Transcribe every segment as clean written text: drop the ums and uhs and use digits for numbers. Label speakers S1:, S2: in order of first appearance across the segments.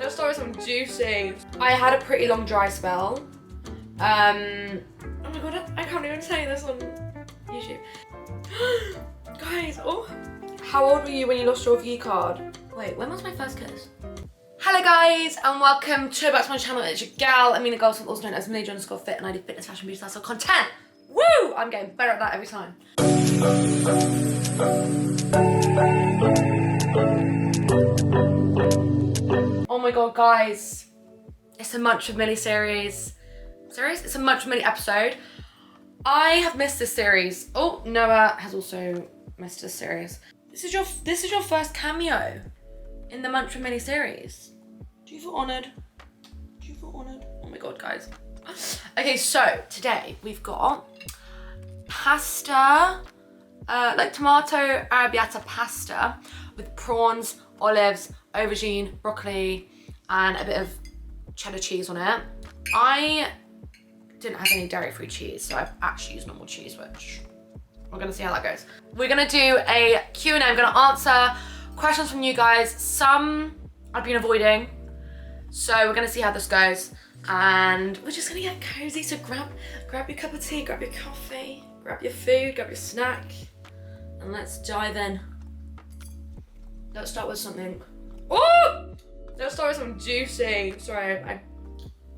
S1: Let's start with some juicy. I had a pretty long dry spell. Oh my god, I can't even say this on YouTube. Guys, oh. How old were you when you lost your V card? Wait, when was my first kiss? Hello guys, and welcome back to my channel. It's your gal, Amelia, also known as Amelia_fit, and I do fitness, fashion, beauty, lifestyle content. Woo! I'm getting better at that every time. Oh my god, guys. It's a Munch with Millie series. It's a Munch with Millie episode. I have missed this series. Oh, Noah has also missed this series. This is your first cameo in the Munch with Millie series. Do you feel honoured? Do you feel honoured? Oh my god, guys. Okay, so today we've got pasta, like tomato arrabbiata pasta with prawns, olives, aubergine, broccoli, and a bit of cheddar cheese on it. I didn't have any dairy-free cheese, so I've actually used normal cheese, which we're gonna see how that goes. We're gonna do a Q&A. I'm gonna answer questions from you guys. Some I've been avoiding, so we're gonna see how this goes. And we're just gonna get cozy, so grab your cup of tea, grab your coffee, grab your food, grab your snack, and let's dive in. Let's start with something. Oh! Let's start with some juicy. Sorry, I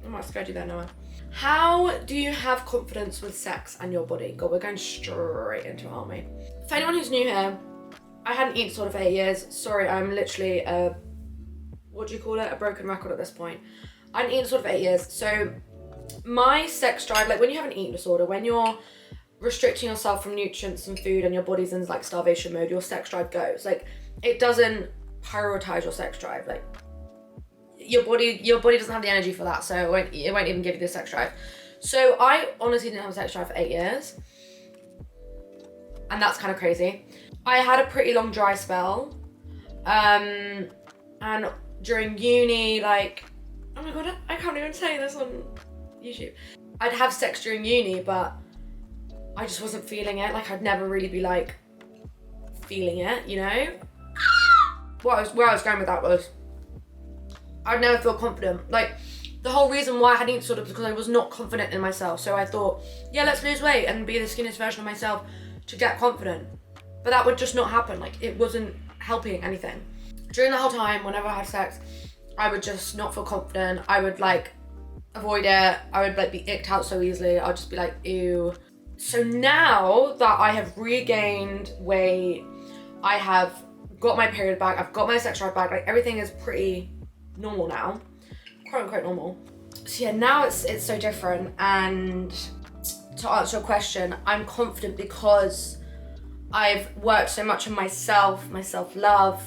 S1: might have scared you there, Noah. How do you have confidence with sex and your body? God, we're going straight into it, aren't we? For anyone who's new here, I hadn't eaten disorder for 8 years. Sorry, I'm literally what do you call it? A broken record at this point. I hadn't eaten disorder for 8 years. So my sex drive, like when you have an eating disorder, when you're restricting yourself from nutrients and food and your body's in like starvation mode, your sex drive goes. Like it doesn't prioritize your sex drive. Like your body doesn't have the energy for that, so it won't even give you the sex drive. So I honestly didn't have a sex drive for 8 years, and that's kind of crazy. I had a pretty long dry spell, and during uni, like, oh my god, I can't even say this on YouTube. I'd have sex during uni, but I just wasn't feeling it. Like I'd never really be like feeling it, you know? Where I was going with that was I'd never feel confident. Like the whole reason why I had eating disorder was because I was not confident in myself. So I thought, yeah, let's lose weight and be the skinniest version of myself to get confident. But that would just not happen. Like it wasn't helping anything. During the whole time, whenever I had sex, I would just not feel confident. I would like avoid it. I would like be icked out so easily. I'd just be like, ew. So now that I have regained weight, I have got my period back, I've got my sex drive back, like everything is pretty normal now, quote unquote normal. So yeah, now it's so different. And to answer your question, I'm confident because I've worked so much on myself, my self-love,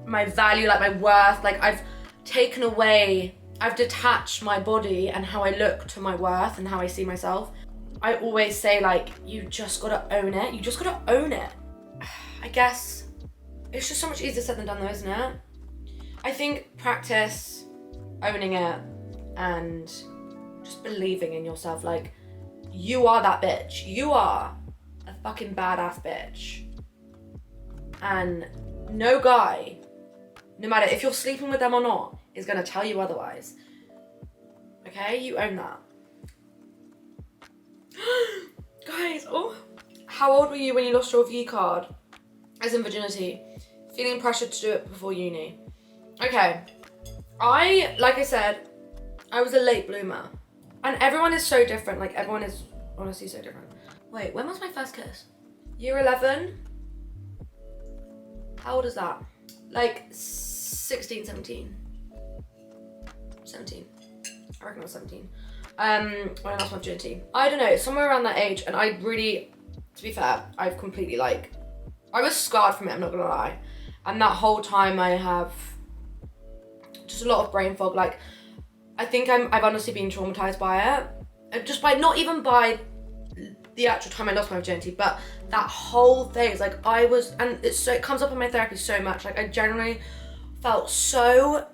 S1: my value, like my worth. Like I've detached my body and how I look to my worth and how I see myself. I always say like, you just gotta own it. You just gotta own it. I guess it's just so much easier said than done though, isn't it? I think practice, owning it, and just believing in yourself. Like, you are that bitch. You are a fucking badass bitch. And no guy, no matter if you're sleeping with them or not, is gonna tell you otherwise. Okay? You own that. Guys, oh. How old were you when you lost your V card? As in virginity. Feeling pressured to do it before uni. Okay, like I said, I was a late bloomer. And everyone is so different. Like everyone is honestly so different. Wait, when was my first kiss? Year 11? How old is that? Like 16, 17. 17. I reckon I was 17. When I lost my virginity. I don't know, somewhere around that age. And I really, to be fair, I've completely like, I was scarred from it, I'm not gonna lie. And that whole time I have just a lot of brain fog. Like, I think I've honestly been traumatized by it. Just by, not even by the actual time I lost my virginity, but that whole thing is like, and it comes up in my therapy so much. Like I generally felt so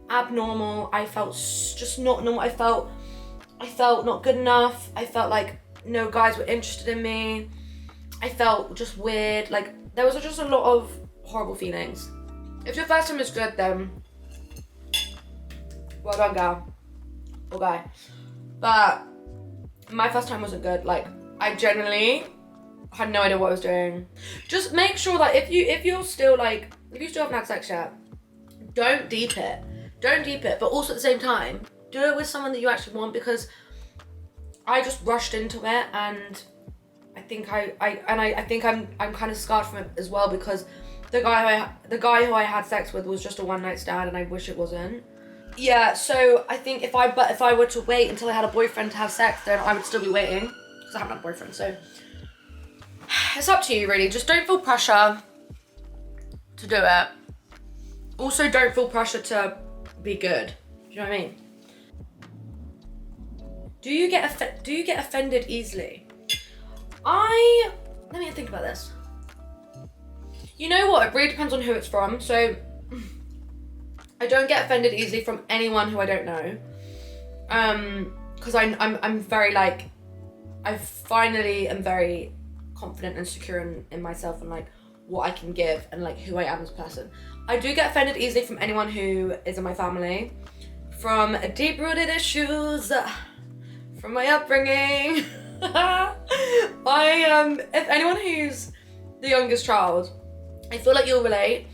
S1: abnormal. I felt just not normal. I felt not good enough. I felt like no guys were interested in me. I felt just weird. Like there was just a lot of horrible feelings. If your first time is good, then Well done, girl. Or guy. But my first time wasn't good. Like, I genuinely had no idea what I was doing. Just make sure that if you still haven't had sex yet, don't deep it. Don't deep it. But also at the same time, do it with someone that you actually want, because I just rushed into it, and I think I'm kind of scarred from it as well, because the guy who I had sex with was just a one night stand, and I wish it wasn't. Yeah, so I think if I were to wait until I had a boyfriend to have sex, then I would still be waiting, because I haven't had a boyfriend. So it's up to you, really. Just don't feel pressure to do it. Also, don't feel pressure to be good. Do you know what I mean? Do you get offended easily? Let me think about this. You know what? It really depends on who it's from. So I don't get offended easily from anyone who I don't know. Because I'm very like, I finally am very confident and secure in myself and like what I can give and like who I am as a person. I do get offended easily from anyone who is in my family, from deep-rooted issues, from my upbringing. If anyone who's the youngest child, I feel like you'll relate.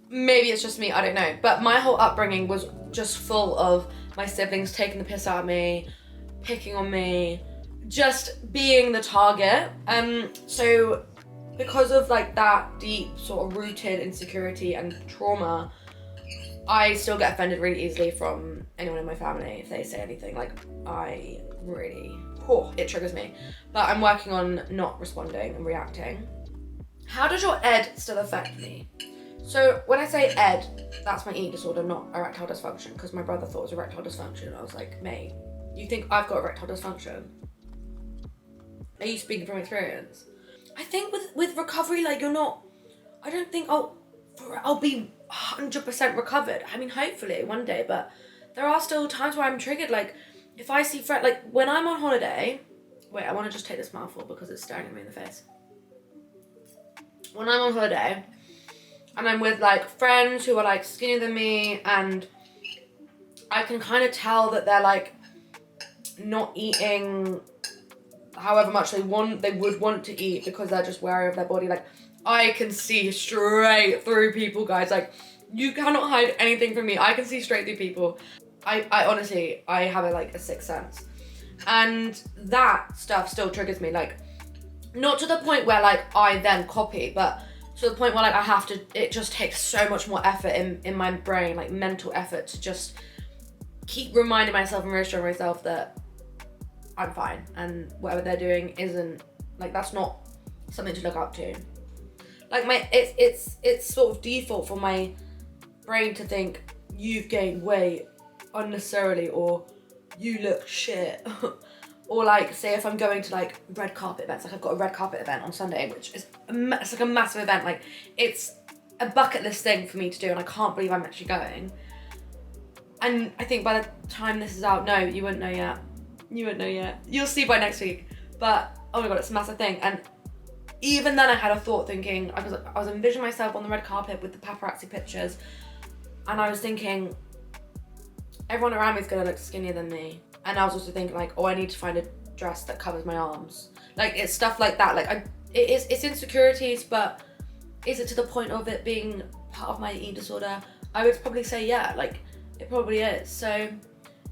S1: Maybe it's just me, I don't know. But my whole upbringing was just full of my siblings taking the piss out of me, picking on me, just being the target. So because of like that deep sort of rooted insecurity and trauma, I still get offended really easily from anyone in my family if they say anything. Like, it triggers me. But I'm working on not responding and reacting. How does your ED still affect me? So when I say ED, that's my eating disorder, not erectile dysfunction, because my brother thought it was erectile dysfunction, and I was like, mate, you think I've got erectile dysfunction? Are you speaking from experience? I think with recovery, like, I don't think I'll be 100% recovered. I mean, hopefully one day, but there are still times where I'm triggered. Like, if I see like when I'm on holiday, wait, I want to just take this mouthful because it's staring at me in the face. When I'm on holiday and I'm with like friends who are like skinnier than me, and I can kind of tell that they're like not eating however much they would want to eat, because they're just wary of their body. Like, I can see straight through people, guys. Like, you cannot hide anything from me. I can see straight through people. I honestly, I have a sixth sense. And that stuff still triggers me. Like, not to the point where like I then copy, but to the point where like it just takes so much more effort in my brain, like mental effort, to just keep reminding myself and reassuring myself that I'm fine, and whatever they're doing isn't, like, that's not something to look up to. Like, it's sort of default for my brain to think you've gained weight unnecessarily, or you look shit. Or like, say if I'm going to like red carpet events, like I've got a red carpet event on Sunday, which is it's like a massive event. Like, it's a bucket list thing for me to do, and I can't believe I'm actually going. And I think by the time this is out, no, you wouldn't know yet. You wouldn't know yet. You'll see by next week. But oh my god, it's a massive thing. And even then I had a thought thinking, I was envisioning myself on the red carpet with the paparazzi pictures, and I was thinking, everyone around me is gonna look skinnier than me. And I was also thinking like, oh, I need to find a dress that covers my arms. Like, it's stuff like that. Like, it's insecurities, but is it to the point of it being part of my eating disorder? I would probably say yeah, like it probably is. So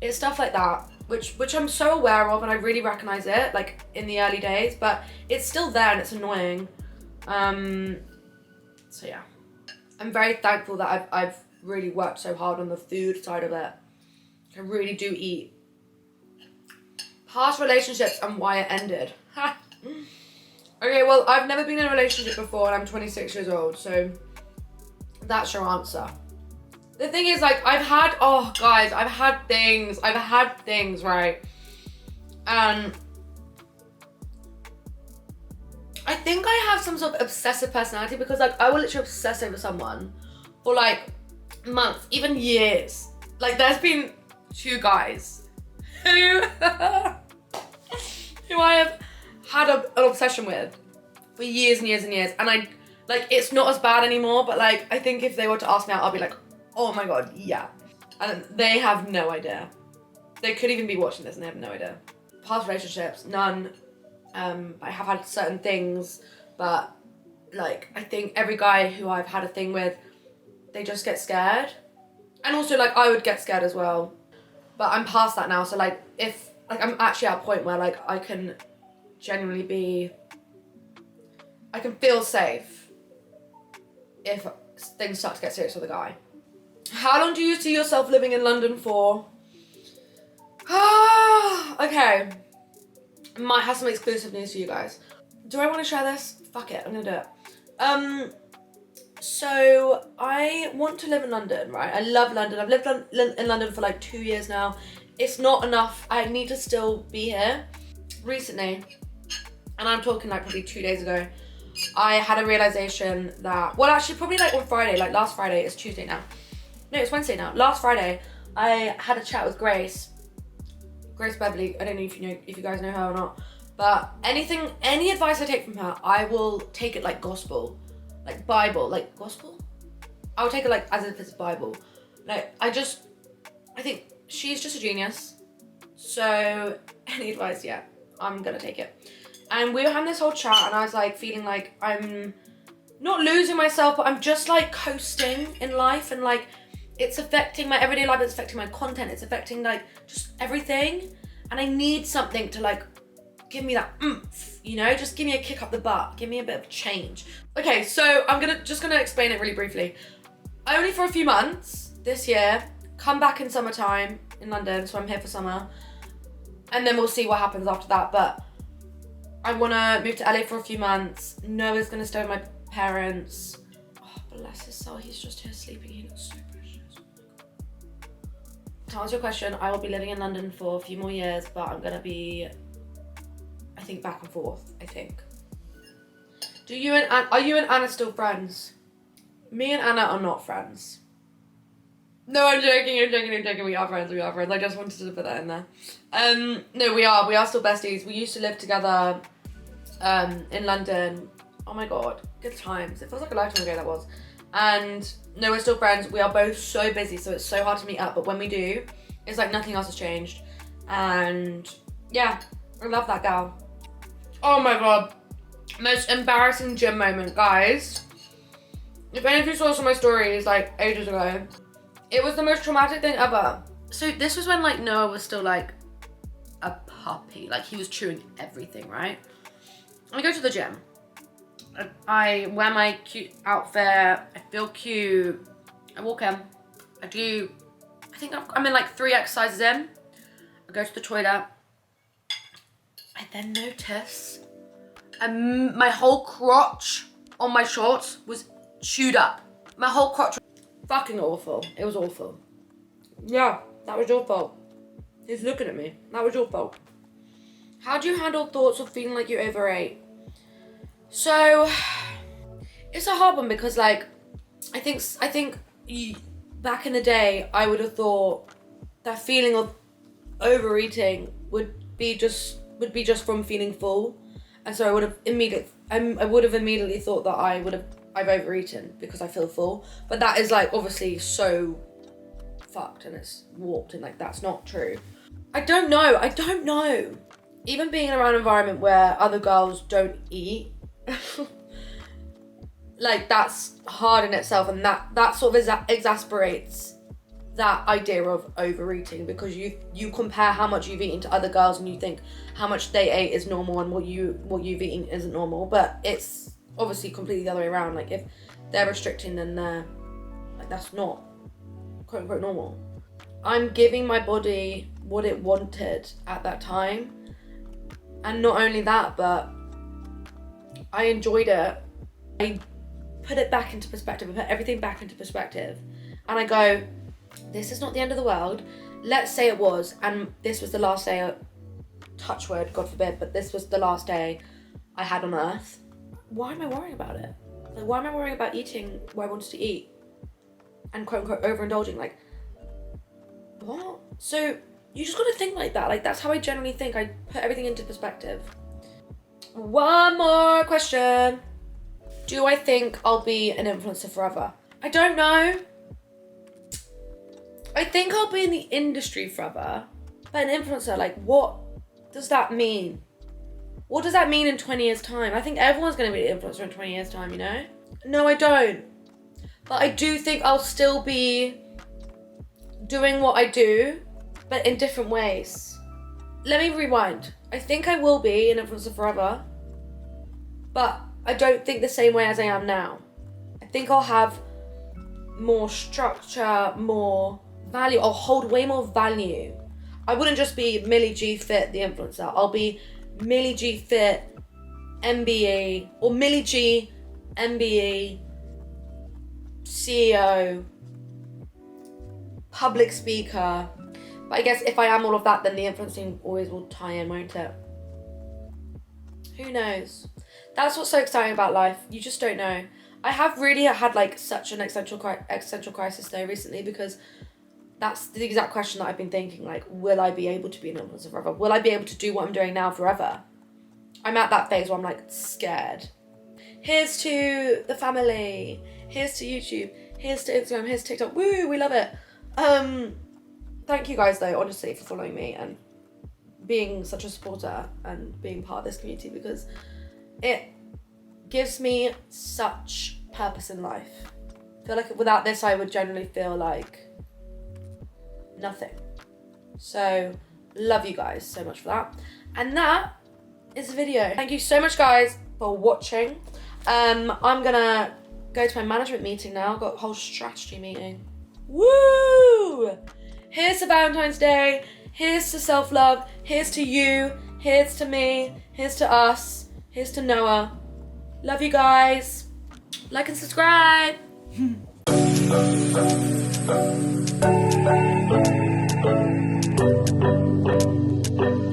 S1: it's stuff like that, which I'm so aware of, and I really recognize it like in the early days, but it's still there and it's annoying. So yeah, I'm very thankful that I've really worked so hard on the food side of it. I really do eat. Past relationships and why it ended. Okay, well, I've never been in a relationship before, and I'm 26 years old, so that's your answer. The thing is, like, I've had things, right? And I think I have some sort of obsessive personality, because like I will literally obsess over someone for like months, even years. Like, there's been 2 guys who I have had an obsession with for years and years and years, and I like, it's not as bad anymore, but like I think if they were to ask me out, I'll be like, oh my god, yeah. And they have no idea. They could even be watching this and they have no idea. Past relationships, none. I have had certain things, but like, I think every guy who I've had a thing with, they just get scared. And also, like, I would get scared as well. But I'm past that now, so like, if, like, I'm actually at a point where like, I can genuinely be, I can feel safe if things start to get serious with a guy. How long do you see yourself living in London for? Okay. Might have some exclusive news for you guys. Do I want to share this? Fuck it, I'm gonna do it. So I want to live in London, right? I love London. I've lived in London for like 2 years now. It's not enough. I need to still be here. Recently, and I'm talking like probably 2 days ago, I had a realization that, well, actually probably like on Friday, like last Friday, it's Tuesday now. No, it's Wednesday now. Last Friday, I had a chat with Grace Beverly. I don't know if you guys know her or not, but any advice I take from her, I will take it like gospel, like Bible, like gospel. I will take it like as if it's Bible. Like, I think she's just a genius. So any advice, yeah, I'm gonna take it. And we were having this whole chat, and I was like feeling like I'm not losing myself, but I'm just like coasting in life, and like, it's affecting my everyday life, it's affecting my content, it's affecting like just everything. And I need something to like give me that oomph, you know, just give me a kick up the butt, give me a bit of change. Okay, so I'm just gonna explain it really briefly. Only for a few months this year, come back in summertime in London, so I'm here for summer. And then we'll see what happens after that. But I wanna move to LA for a few months. Noah's gonna stay with my parents. Oh, bless his soul, he's just here sleeping, he looks so precious. To answer your question, I will be living in London for a few more years, but I'm gonna be, I think, back and forth, I think. Are you and Anna still friends? Me and Anna are not friends. No, I'm joking. We are friends. I just wanted to put that in there. No, we are still besties. We used to live together in London. Oh my God, good times. It feels like a lifetime ago that was. And no, we're still friends. We are both so busy, so it's so hard to meet up. But when we do, it's like nothing else has changed. And yeah, I love that gal. Oh my God. Most embarrassing gym moment, guys. If any of you saw some of my stories like ages ago, it was the most traumatic thing ever. So this was when like Noah was still like a puppy. Like, he was chewing everything, right? I go to the gym. I wear my cute outfit, I feel cute, I walk in, I think I'm in like 3 exercises in, I go to the toilet, I then notice my whole crotch on my shorts was chewed up. My whole crotch was fucking awful. It was awful. Yeah, that was your fault. He's looking at me. That was your fault. How do you handle thoughts of feeling like you overate? So, it's a hard one because like, I think back in the day, I would have thought that feeling of overeating would be just from feeling full. And so I would have immediately thought that I've overeaten because I feel full. But that is like obviously so fucked and it's warped and like that's not true. I don't know. Even being around an environment where other girls don't eat, like that's hard in itself, and that sort of exasperates that idea of overeating, because you compare how much you've eaten to other girls and you think how much they ate is normal and what you've eaten isn't normal. But it's obviously completely the other way around. Like, if they're restricting, then they're like, that's not quote unquote normal. I'm giving my body what it wanted at that time, and not only that, but I enjoyed it. I put it back into perspective. I put everything back into perspective, and I go, this is not the end of the world. Let's say it was, and this was the last day, touch wood, God forbid, but this was the last day I had on earth. Why am I worrying about it? Like, why am I worrying about eating what I wanted to eat and quote unquote overindulging? Like, what? So you just gotta think like that. Like, that's how I generally think. I put everything into perspective. One more question. Do I think I'll be an influencer forever? I don't know. I think I'll be in the industry forever. But an influencer, like, what does that mean? What does that mean in 20 years' time? I think everyone's going to be an influencer in 20 years' time, you know? No, I don't. But I do think I'll still be doing what I do, but in different ways. Let me rewind. I think I will be an influencer forever, but I don't think the same way as I am now. I think I'll have more structure, more value. I'll hold way more value. I wouldn't just be Millie G Fit, the influencer. I'll be Millie G Fit, MBE, or Millie G, MBE, CEO, public speaker. But I guess if I am all of that, then the influencing always will tie in, won't it? Who knows? That's what's so exciting about life. You just don't know. I have really had like such an existential crisis though recently, because that's the exact question that I've been thinking, like, will I be able to be an influencer forever? Will I be able to do what I'm doing now forever? I'm at that phase where I'm like scared. Here's to the family. Here's to YouTube. Here's to Instagram. Here's to TikTok. Woo, we love it. Thank you guys though, honestly, for following me and being such a supporter and being part of this community, because it gives me such purpose in life. I feel like without this, I would generally feel like nothing. So love you guys so much for that. And that is the video. Thank you so much guys for watching. I'm gonna go to my management meeting now. I've got a whole strategy meeting. Woo! Here's to Valentine's Day. Here's to self-love. Here's to you. Here's to me. Here's to us. Here's to Noah. Love you guys. Like and subscribe.